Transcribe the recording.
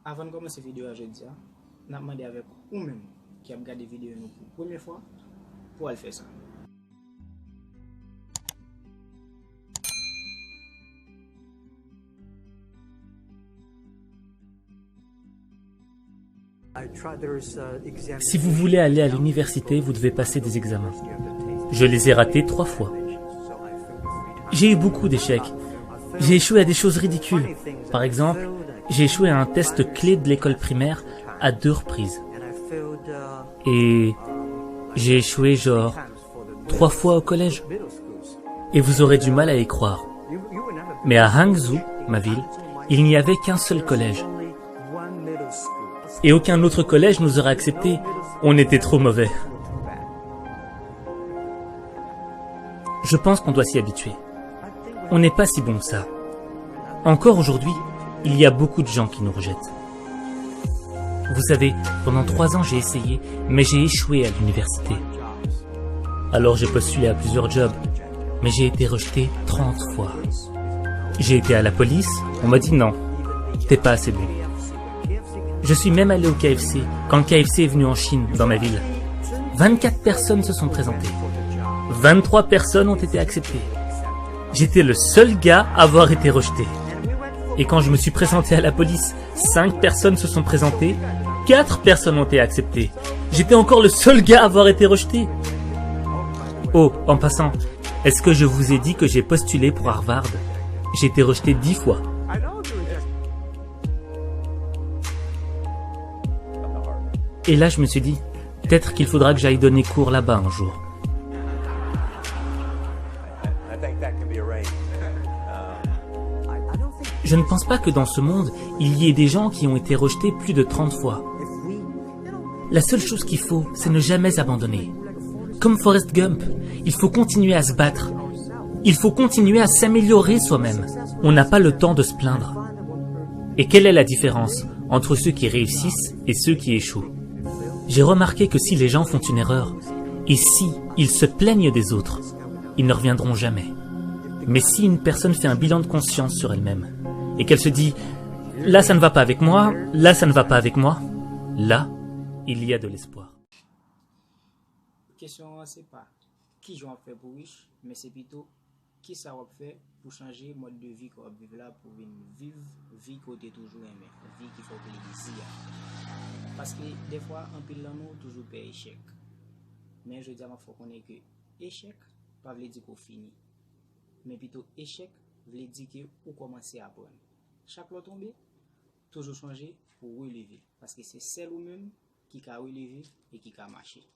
Avant de commencer la vidéo aujourd'hui, je vais demander avec vous-même qui a regardé la vidéo pour la première fois pour aller faire ça. Si vous voulez aller à l'université, vous devez passer des examens. Je les ai ratés 3 fois. J'ai eu beaucoup d'échecs. J'ai échoué à des choses ridicules. Par exemple, j'ai échoué à un test clé de l'école primaire à 2 reprises. Et j'ai échoué genre 3 fois au collège. Et vous aurez du mal à y croire. Mais à Hangzhou, ma ville, il n'y avait qu'un seul collège. Et aucun autre collège nous aurait acceptés. On était trop mauvais. Je pense qu'on doit s'y habituer. On n'est pas si bon que ça. Encore aujourd'hui, il y a beaucoup de gens qui nous rejettent. Vous savez, pendant 3 ans j'ai essayé, mais j'ai échoué à l'université. Alors j'ai postulé à plusieurs jobs, mais j'ai été rejeté 30 fois. J'ai été à la police, on m'a dit non, t'es pas assez bon. Je suis même allé au KFC, quand le KFC est venu en Chine, dans ma ville. 24 personnes se sont présentées. 23 personnes ont été acceptées. J'étais le seul gars à avoir été rejeté. Et quand je me suis présenté à la police, 5 personnes se sont présentées, 4 personnes ont été acceptées. J'étais encore le seul gars à avoir été rejeté. Oh, en passant, est-ce que je vous ai dit que j'ai postulé pour Harvard? J'ai été rejeté 10 fois. Et là, je me suis dit, peut-être qu'il faudra que j'aille donner cours là-bas un jour. Je ne pense pas que dans ce monde, il y ait des gens qui ont été rejetés plus de 30 fois. La seule chose qu'il faut, c'est ne jamais abandonner. Comme Forrest Gump, il faut continuer à se battre. Il faut continuer à s'améliorer soi-même. On n'a pas le temps de se plaindre. Et quelle est la différence entre ceux qui réussissent et ceux qui échouent? J'ai remarqué que si les gens font une erreur, et si ils se plaignent des autres, ils ne reviendront jamais. Mais si une personne fait un bilan de conscience sur elle-même, et qu'elle se dit « là ça ne va pas avec moi, là ça ne va pas avec moi », là, il y a de l'espoir. La question, c'est pas qui j'en fait pour riche, mais c'est plutôt qui ça va faire pour changer le mode de vie qu'on va vivre là, pour vivre vie qu'on a toujours aimé, vie qui fait plaisir. Parce que des fois, en pile de nous, toujours peur échec. Mais je dis à ma fois qu'on est que échec, pas veut dire qu'on finit. Mais plutôt échec, veut dire qu'on commence à apprendre. Chaque fois tombé, toujours changer pour relever. Parce que c'est celle ou même qui a relevé et qui a marché.